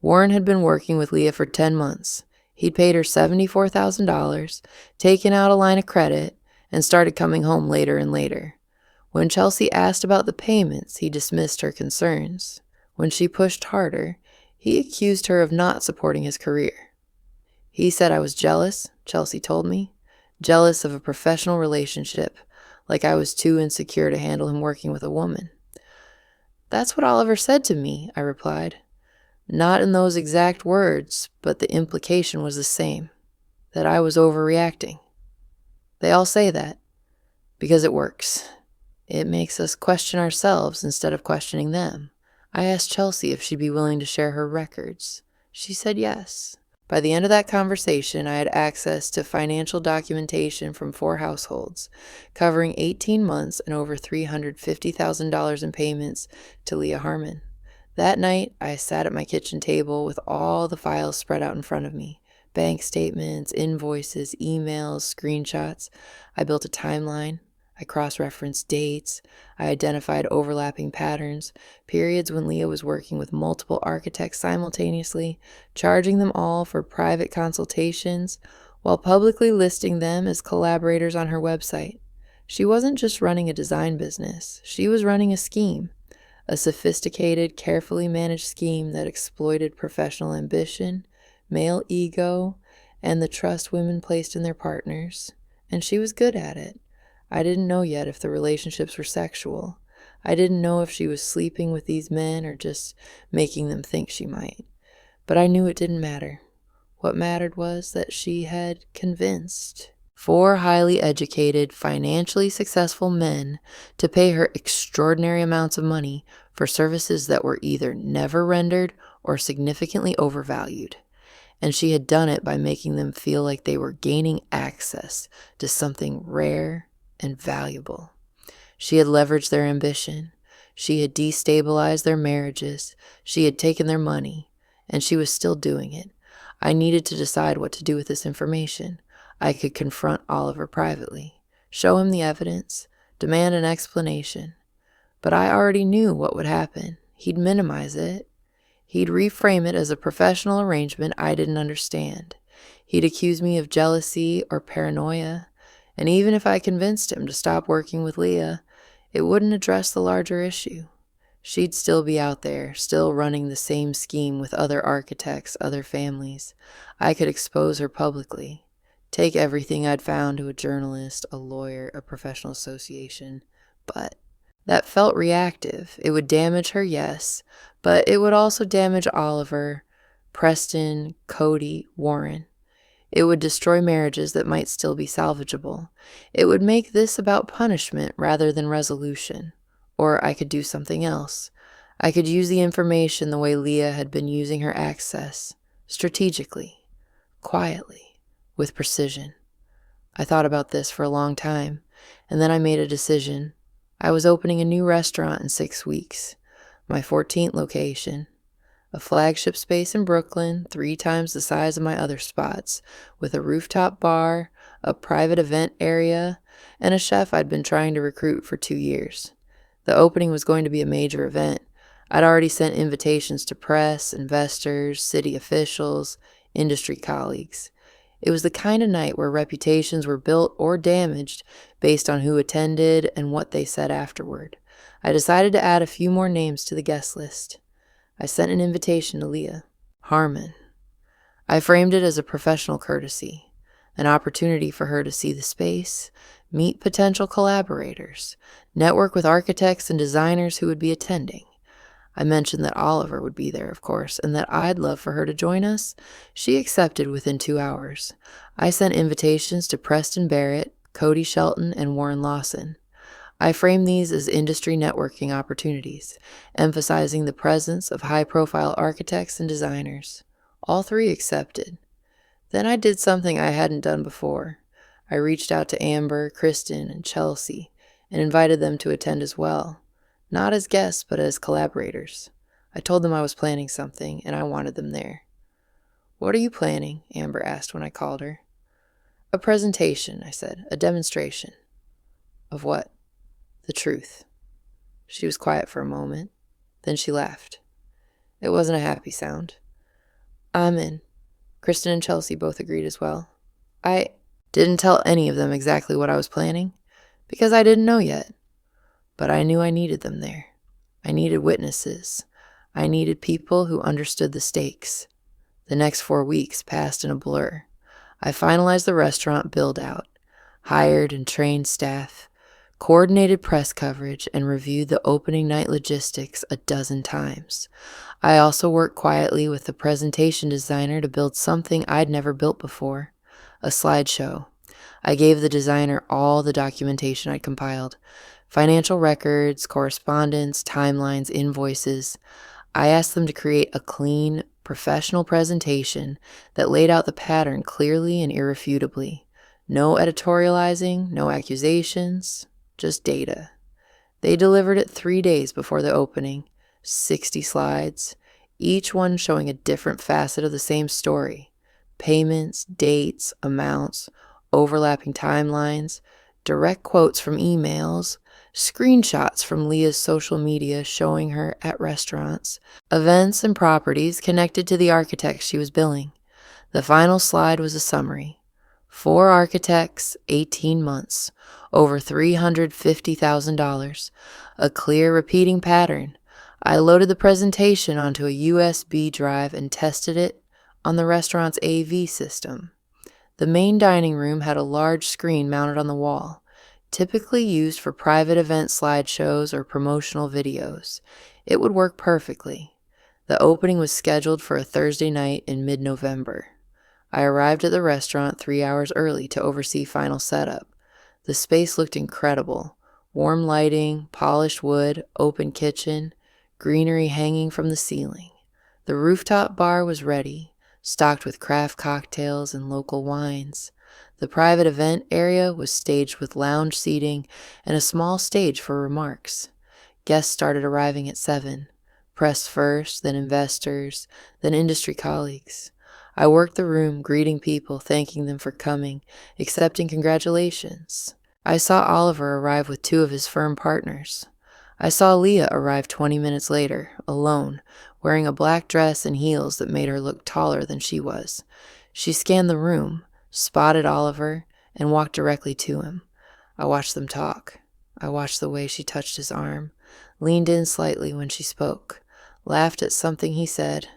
Warren had been working with Leah for 10 months. He'd paid her $74,000, taken out a line of credit, and started coming home later and later. When Chelsea asked about the payments, he dismissed her concerns. When she pushed harder, he accused her of not supporting his career. He said I was jealous, Chelsea told me. jealous of a professional relationship, like I was too insecure to handle him working with a woman. "That's what Oliver said to me," I replied. Not in those exact words, but the implication was the same, that I was overreacting. They all say that, because it works. It makes us question ourselves instead of questioning them. I asked Chelsea if she'd be willing to share her records. She said yes. By the end of that conversation, I had access to financial documentation from 4 households, covering 18 months and over $350,000 in payments to Leah Harmon. That night, I sat at my kitchen table with all the files spread out in front of me. Bank statements, invoices, emails, screenshots. I built a timeline. I cross-referenced dates. I identified overlapping patterns, periods when Leah was working with multiple architects simultaneously, charging them all for private consultations, while publicly listing them as collaborators on her website. She wasn't just running a design business. She was running a scheme. A sophisticated, carefully managed scheme that exploited professional ambition, male ego, and the trust women placed in their partners. And she was good at it. I didn't know yet if the relationships were sexual. I didn't know if she was sleeping with these men or just making them think she might. But I knew it didn't matter. What mattered was that she had convinced 4 highly educated, financially successful men to pay her extraordinary amounts of money for services that were either never rendered or significantly overvalued. And she had done it by making them feel like they were gaining access to something rare and valuable. She had leveraged their ambition. She had destabilized their marriages. She had taken their money, and she was still doing it. I needed to decide what to do with this information. I could confront Oliver privately, show him the evidence, demand an explanation. But I already knew what would happen. He'd minimize it. He'd reframe it as a professional arrangement I didn't understand. He'd accuse me of jealousy or paranoia. And even if I convinced him to stop working with Leah, it wouldn't address the larger issue. She'd still be out there, still running the same scheme with other architects, other families. I could expose her publicly, take everything I'd found to a journalist, a lawyer, a professional association. But that felt reactive. It would damage her, yes, but it would also damage Oliver, Preston, Cody, Warren. It would destroy marriages that might still be salvageable. It would make this about punishment rather than resolution. Or I could do something else. I could use the information the way Leah had been using her access, strategically, quietly, with precision. I thought about this for a long time, and then I made a decision. I was opening a new restaurant in 6 weeks, my 14th location. A flagship space in Brooklyn, 3 times the size of my other spots, with a rooftop bar, a private event area, and a chef I'd been trying to recruit for 2 years. The opening was going to be a major event. I'd already sent invitations to press, investors, city officials, industry colleagues. It was the kind of night where reputations were built or damaged based on who attended and what they said afterward. I decided to add a few more names to the guest list. I sent an invitation to Leah Harmon. I framed it as a professional courtesy, an opportunity for her to see the space, meet potential collaborators, network with architects and designers who would be attending. I mentioned that Oliver would be there, of course, and that I'd love for her to join us. She accepted within 2 hours. I sent invitations to Preston Barrett, Cody Shelton, and Warren Lawson. I framed these as industry networking opportunities, emphasizing the presence of high-profile architects and designers. All 3 accepted. Then I did something I hadn't done before. I reached out to Amber, Kristen, and Chelsea, and invited them to attend as well. Not as guests, but as collaborators. I told them I was planning something, and I wanted them there. "What are you planning?" Amber asked when I called her. "A presentation," I said. "A demonstration." "Of what?" "The truth." She was quiet for a moment. Then she laughed. It wasn't a happy sound. "I'm in." Kristen and Chelsea both agreed as well. I didn't tell any of them exactly what I was planning, because I didn't know yet. But I knew I needed them there. I needed witnesses. I needed people who understood the stakes. The next 4 weeks passed in a blur. I finalized the restaurant build-out. hired and trained staff, coordinated press coverage, and reviewed the opening night logistics a dozen times. I also worked quietly with the presentation designer to build something I'd never built before, a slideshow. I gave the designer all the documentation I'd compiled, financial records, correspondence, timelines, invoices. I asked them to create a clean, professional presentation that laid out the pattern clearly and irrefutably. No editorializing, no accusations, just data. They delivered it 3 days before the opening, 60 slides, each one showing a different facet of the same story. Payments, dates, amounts, overlapping timelines, direct quotes from emails, screenshots from Leah's social media showing her at restaurants, events and properties connected to the architects she was billing. The final slide was a summary. 4 architects, 18 months, over $350,000, a clear repeating pattern. I loaded the presentation onto a USB drive and tested it on the restaurant's AV system. The main dining room had a large screen mounted on the wall, typically used for private event slideshows or promotional videos. It would work perfectly. The opening was scheduled for a Thursday night in mid-November. I arrived at the restaurant 3 hours early to oversee final setup. The space looked incredible. Warm lighting, polished wood, open kitchen, greenery hanging from the ceiling. The rooftop bar was ready, stocked with craft cocktails and local wines. The private event area was staged with lounge seating and a small stage for remarks. Guests started arriving at 7. Press first, then investors, then industry colleagues. I worked the room, greeting people, thanking them for coming, accepting congratulations. I saw Oliver arrive with 2 of his firm partners. I saw Leah arrive 20 minutes later, alone, wearing a black dress and heels that made her look taller than she was. She scanned the room, spotted Oliver, and walked directly to him. I watched them talk. I watched the way she touched his arm, leaned in slightly when she spoke, laughed at something he said.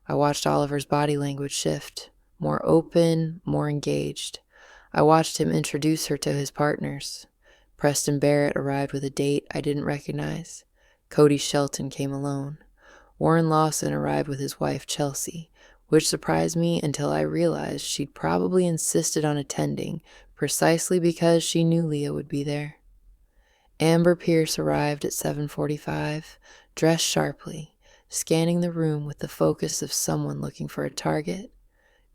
I watched Oliver's body language shift, more open, more engaged. I watched him introduce her to his partners. Preston Barrett arrived with a date I didn't recognize. Cody Shelton came alone. Warren Lawson arrived with his wife, Chelsea, which surprised me until I realized she'd probably insisted on attending precisely because she knew Leah would be there. Amber Pierce arrived at 7:45, dressed sharply, scanning the room with the focus of someone looking for a target.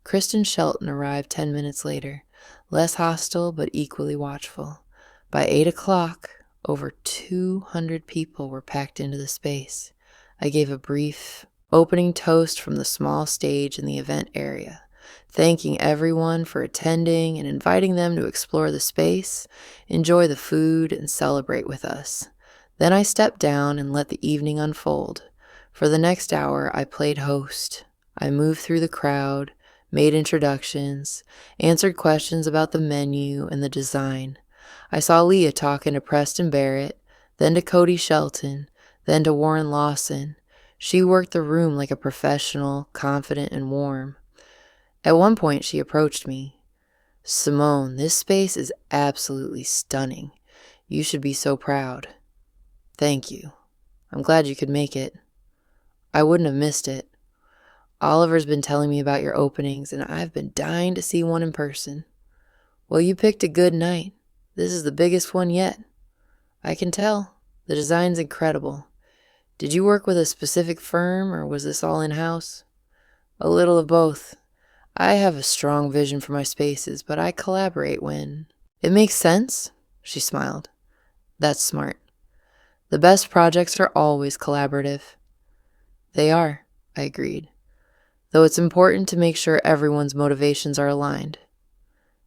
Kristen Shelton arrived 10 minutes later, less hostile but equally watchful. By 8 o'clock, over 200 people were packed into the space. I gave a brief opening toast from the small stage in the event area, thanking everyone for attending and inviting them to explore the space, enjoy the food, and celebrate with us. Then I stepped down and let the evening unfold. For the next hour, I played host. I moved through the crowd, made introductions, answered questions about the menu and the design. I saw Leah talking to Preston Barrett, then to Cody Shelton, then to Warren Lawson. She worked the room like a professional, confident, and warm. At one point, she approached me. "Simone, this space is absolutely stunning. You should be so proud." "Thank you. I'm glad you could make it." "I wouldn't have missed it. Oliver's been telling me about your openings, and I've been dying to see one in person." "Well, you picked a good night. This is the biggest one yet." "I can tell. The design's incredible. Did you work with a specific firm, or was this all in-house?" "A little of both. I have a strong vision for my spaces, but I collaborate when it makes sense." She smiled. "That's smart. The best projects are always collaborative." "They are," I agreed, "though it's important to make sure everyone's motivations are aligned."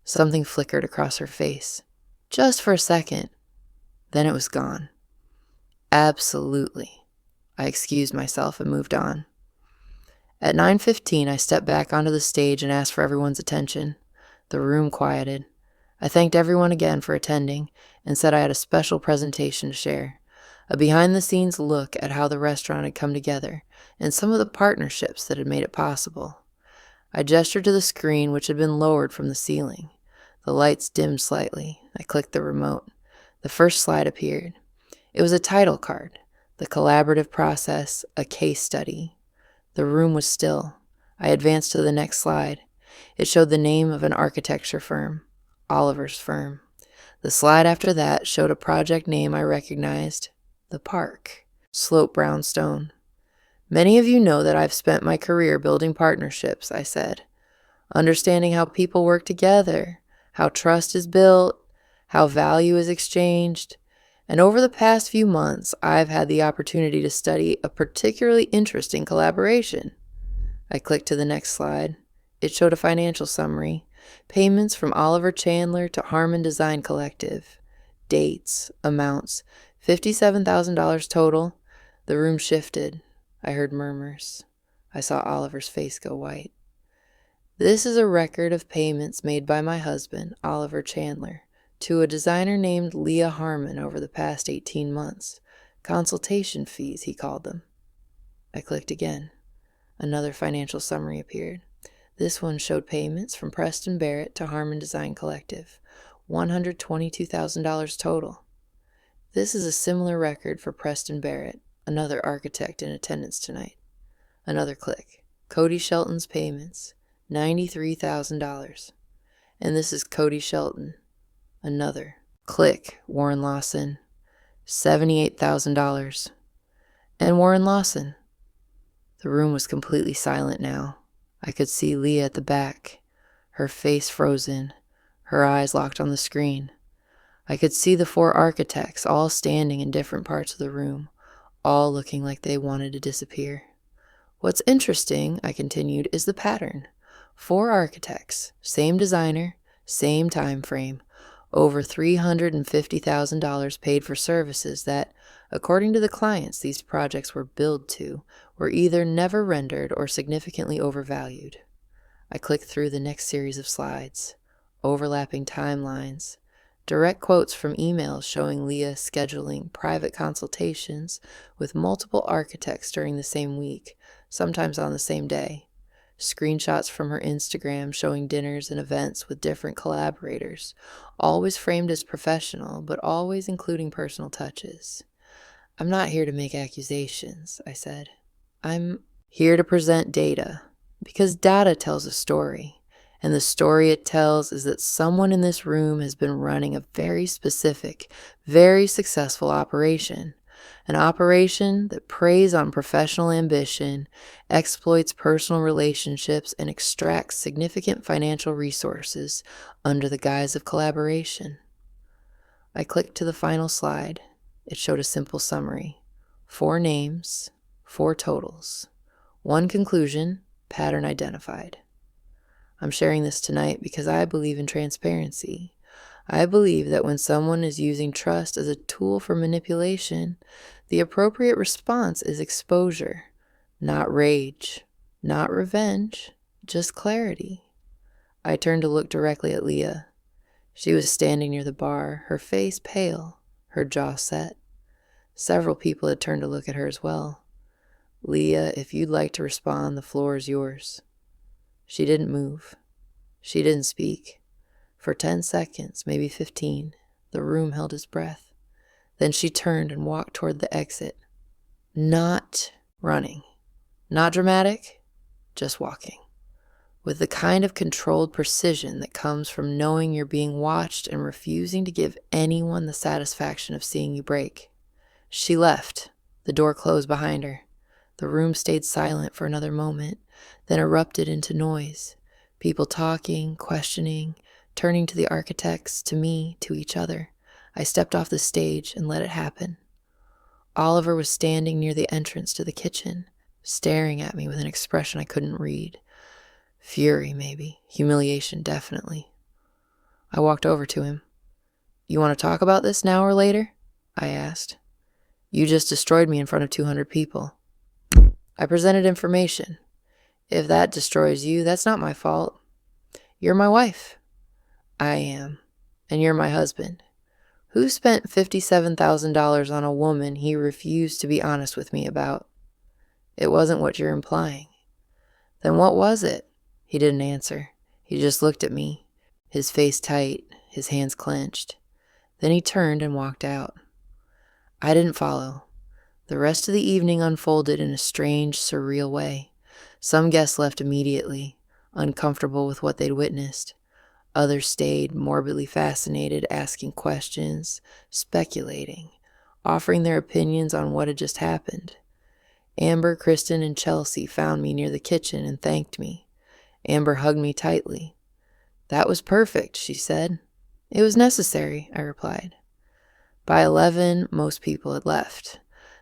Something flickered across her face. Just for a second. Then it was gone. "Absolutely." I excused myself and moved on. At 9:15, I stepped back onto the stage and asked for everyone's attention. The room quieted. I thanked everyone again for attending and said I had a special presentation to share, a behind-the-scenes look at how the restaurant had come together and some of the partnerships that had made it possible. I gestured to the screen, which had been lowered from the ceiling. The lights dimmed slightly. I clicked the remote. The first slide appeared. It was a title card. The collaborative process, a case study. The room was still. I advanced to the next slide. It showed the name of an architecture firm, Oliver's firm. The slide after that showed a project name I recognized, The Park, Slope Brownstone. Many of you know that I've spent my career building partnerships, I said. Understanding how people work together, how trust is built, how value is exchanged. And over the past few months, I've had the opportunity to study a particularly interesting collaboration. I clicked to the next slide. It showed a financial summary. Payments from Oliver Chandler to Harmon Design Collective. Dates, amounts, $57,000 total. The room shifted. I heard murmurs. I saw Oliver's face go white. This is a record of payments made by my husband, Oliver Chandler, to a designer named Leah Harmon over the past 18 months. Consultation fees, he called them. I clicked again. Another financial summary appeared. This one showed payments from Preston Barrett to Harmon Design Collective, $122,000 total. This is a similar record for Preston Barrett, another architect in attendance tonight. Another click. Cody Shelton's payments, $93,000. And this is Cody Shelton. Another. Click. Warren Lawson, $78,000. And Warren Lawson. The room was completely silent now. I could see Leah at the back, her face frozen, her eyes locked on the screen. I could see the 4 architects all standing in different parts of the room, all looking like they wanted to disappear. What's interesting, I continued, is the pattern. 4 architects, same designer, same time frame, over $350,000 paid for services that, according to the clients these projects were billed to, were either never rendered or significantly overvalued. I clicked through the next series of slides, overlapping timelines, direct quotes from emails showing Leah scheduling private consultations with multiple architects during the same week, sometimes on the same day. Screenshots from her Instagram showing dinners and events with different collaborators, always framed as professional, but always including personal touches. I'm not here to make accusations, I said. I'm here to present data, because data tells a story, and the story it tells is that someone in this room has been running a very specific, very successful operation. An operation that preys on professional ambition, exploits personal relationships, and extracts significant financial resources under the guise of collaboration. I clicked to the final slide. It showed a simple summary. 4 names, 4 totals. 1 conclusion, pattern identified. I'm sharing this tonight because I believe in transparency. I believe that when someone is using trust as a tool for manipulation, the appropriate response is exposure, not rage, not revenge, just clarity. I turned to look directly at Leah. She was standing near the bar, her face pale, her jaw set. Several people had turned to look at her as well. Leah, if you'd like to respond, the floor is yours. She didn't move. She didn't speak. For 10 seconds, maybe 15, the room held its breath. Then she turned and walked toward the exit. Not running. Not dramatic, just walking. With the kind of controlled precision that comes from knowing you're being watched and refusing to give anyone the satisfaction of seeing you break. She left. The door closed behind her. The room stayed silent for another moment, then erupted into noise. People talking, questioning, turning to the architects, to me, to each other. I stepped off the stage and let it happen. Oliver was standing near the entrance to the kitchen, staring at me with an expression I couldn't read. Fury, maybe. Humiliation, definitely. I walked over to him. You want to talk about this now or later? I asked. You just destroyed me in front of 200 people. I presented information. If that destroys you, that's not my fault. You're my wife. I am. And you're my husband. Who spent $57,000 on a woman he refused to be honest with me about? It wasn't what you're implying. Then what was it? He didn't answer. He just looked at me. his face tight, his hands clenched. Then he turned and walked out. I didn't follow. The rest of the evening unfolded in a strange, surreal way. Some guests left immediately, uncomfortable with what they'd witnessed. Others stayed, morbidly fascinated, asking questions, speculating, offering their opinions on what had just happened. Amber, Kristen, and Chelsea found me near the kitchen and thanked me. Amber hugged me tightly. "That was perfect," she said. "It was necessary," I replied. By 11, most people had left.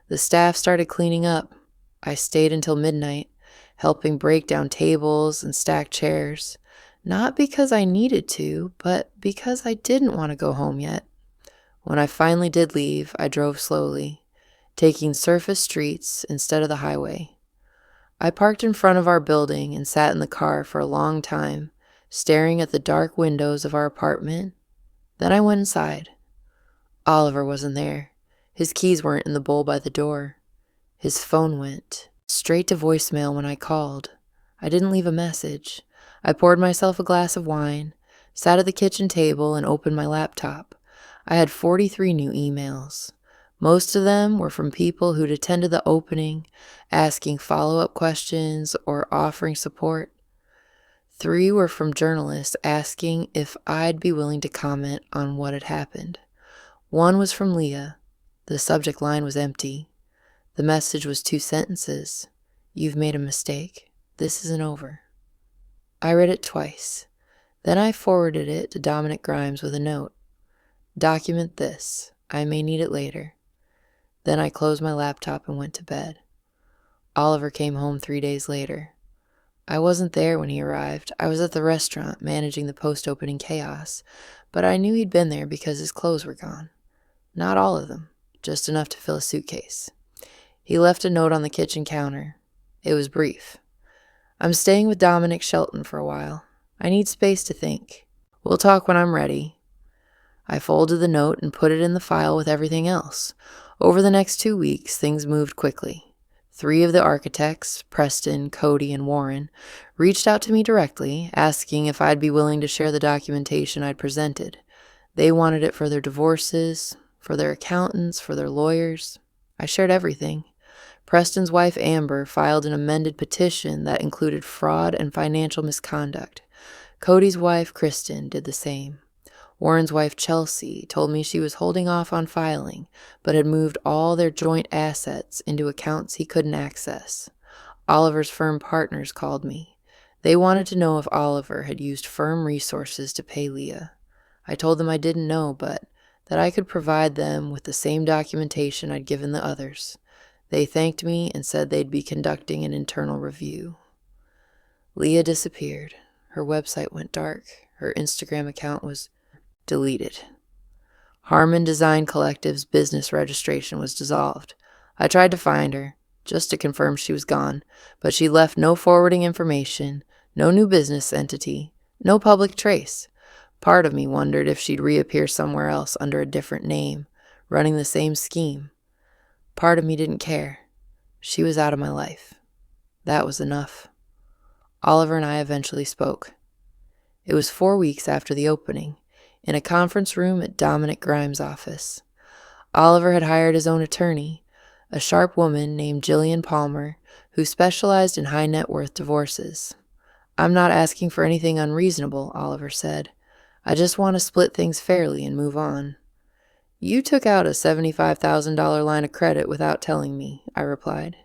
The staff started cleaning up. I stayed until midnight, helping break down tables and stack chairs. Not because I needed to, but because I didn't want to go home yet. When I finally did leave, I drove slowly, taking surface streets instead of the highway. I parked in front of our building and sat in the car for a long time, staring at the dark windows of our apartment. Then I went inside. Oliver wasn't there. His keys weren't in the bowl by the door. His phone went straight to voicemail when I called. I didn't leave a message. I poured myself a glass of wine, sat at the kitchen table, and opened my laptop. I had 43 new emails. Most of them were from people who'd attended the opening, asking follow-up questions or offering support. 3 were from journalists asking if I'd be willing to comment on what had happened. 1 was from Leah. The subject line was empty. The message was 2 sentences. "You've made a mistake. This isn't over." I read it twice. Then I forwarded it to Dominic Grimes with a note. "Document this. I may need it later." Then I closed my laptop and went to bed. Oliver came home 3 days later. I wasn't there when he arrived. I was at the restaurant managing the post-opening chaos, but I knew he'd been there because his clothes were gone. Not all of them, just enough to fill a suitcase. He left a note on the kitchen counter. It was brief. "I'm staying with Dominic Shelton for a while. I need space to think. We'll talk when I'm ready." I folded the note and put it in the file with everything else. Over the next 2 weeks, things moved quickly. 3 of the architects, Preston, Cody, and Warren, reached out to me directly, asking if I'd be willing to share the documentation I'd presented. They wanted it for their divorces, for their accountants, for their lawyers. I shared everything. Preston's wife, Amber, filed an amended petition that included fraud and financial misconduct. Cody's wife, Kristen, did the same. Warren's wife, Chelsea, told me she was holding off on filing, but had moved all their joint assets into accounts he couldn't access. Oliver's firm partners called me. They wanted to know if Oliver had used firm resources to pay Leah. I told them I didn't know, but that I could provide them with the same documentation I'd given the others. They thanked me and said they'd be conducting an internal review. Leah disappeared. Her website went dark. Her Instagram account was deleted. Harmon Design Collective's business registration was dissolved. I tried to find her, just to confirm she was gone, but she left no forwarding information, no new business entity, no public trace. Part of me wondered if she'd reappear somewhere else under a different name, running the same scheme. Part of me didn't care. She was out of my life. That was enough. Oliver and I eventually spoke. It was 4 weeks after the opening, in a conference room at Dominic Grimes' office. Oliver had hired his own attorney, a sharp woman named Jillian Palmer, who specialized in high net worth divorces. "I'm not asking for anything unreasonable," Oliver said. "I just want to split things fairly and move on." "You took out a $75,000 line of credit without telling me," I replied.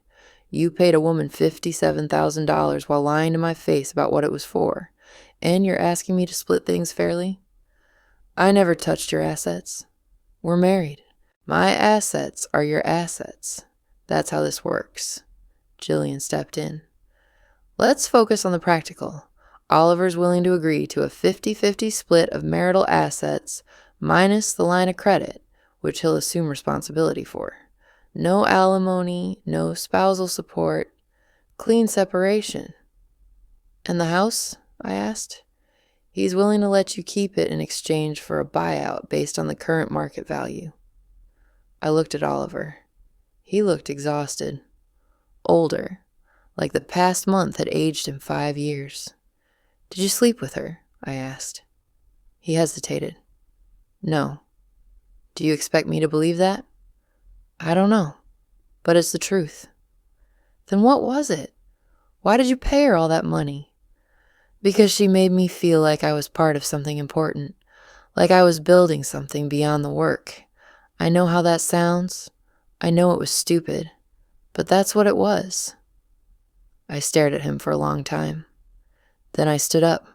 "You paid a woman $57,000 while lying to my face about what it was for, and you're asking me to split things fairly?" "I never touched your assets. We're married. My assets are your assets. That's how this works." Jillian stepped in. "Let's focus on the practical. Oliver's willing to agree to a 50-50 split of marital assets minus the line of credit, which he'll assume responsibility for. No alimony, no spousal support, clean separation." "And the house?" I asked. "He's willing to let you keep it in exchange for a buyout based on the current market value." I looked at Oliver. He looked exhausted. Older, like the past month had aged him 5 years. "Did you sleep with her?" I asked. He hesitated. No. Do you expect me to believe that? I don't know, but it's the truth. Then what was it? Why did you pay her all that money? Because she made me feel like I was part of something important, like I was building something beyond the work. I know how that sounds. I know it was stupid, but that's what it was. I stared at him for a long time. Then I stood up.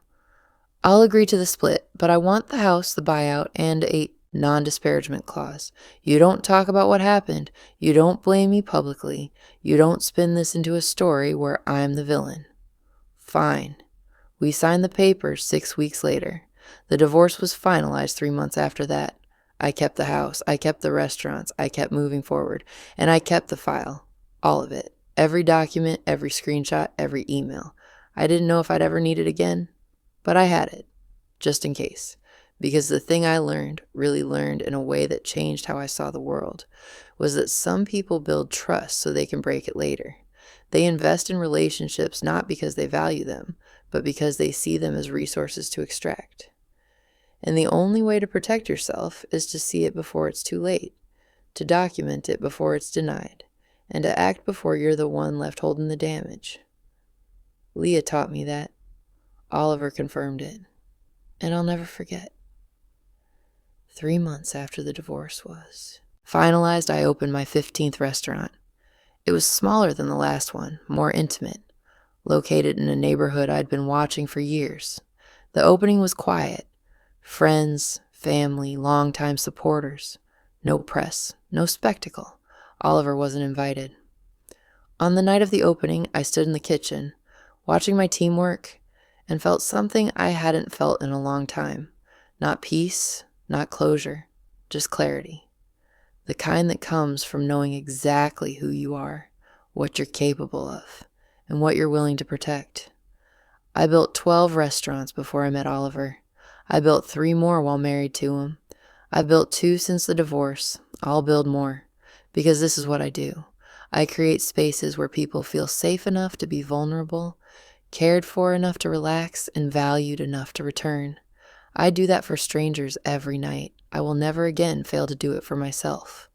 I'll agree to the split, but I want the house, the buyout, and a non-disparagement clause. You don't talk about what happened. You don't blame me publicly. You don't spin this into a story where I'm the villain. Fine. We signed the papers 6 weeks later. The divorce was finalized 3 months after that. I kept the house. I kept the restaurants. I kept moving forward. And I kept the file. All of it. Every document, every screenshot, every email. I didn't know if I'd ever need it again, but I had it, just in case. Because the thing I really learned in a way that changed how I saw the world, was that some people build trust so they can break it later. They invest in relationships not because they value them, but because they see them as resources to extract. And the only way to protect yourself is to see it before it's too late, to document it before it's denied, and to act before you're the one left holding the damage. Leah taught me that. Oliver confirmed it. And I'll never forget. 3 months after the divorce was finalized, I opened my 15th restaurant. It was smaller than the last one, more intimate, located in a neighborhood I'd been watching for years. The opening was quiet. Friends, family, longtime supporters. No press, no spectacle. Oliver wasn't invited. On the night of the opening, I stood in the kitchen, watching my team work, and felt something I hadn't felt in a long time. Not peace, not closure, just clarity. The kind that comes from knowing exactly who you are, what you're capable of, and what you're willing to protect. I built 12 restaurants before I met Oliver. I built 3 more while married to him. I've built 2 since the divorce. I'll build more, because this is what I do. I create spaces where people feel safe enough to be vulnerable, cared for enough to relax, and valued enough to return. I do that for strangers every night. I will never again fail to do it for myself.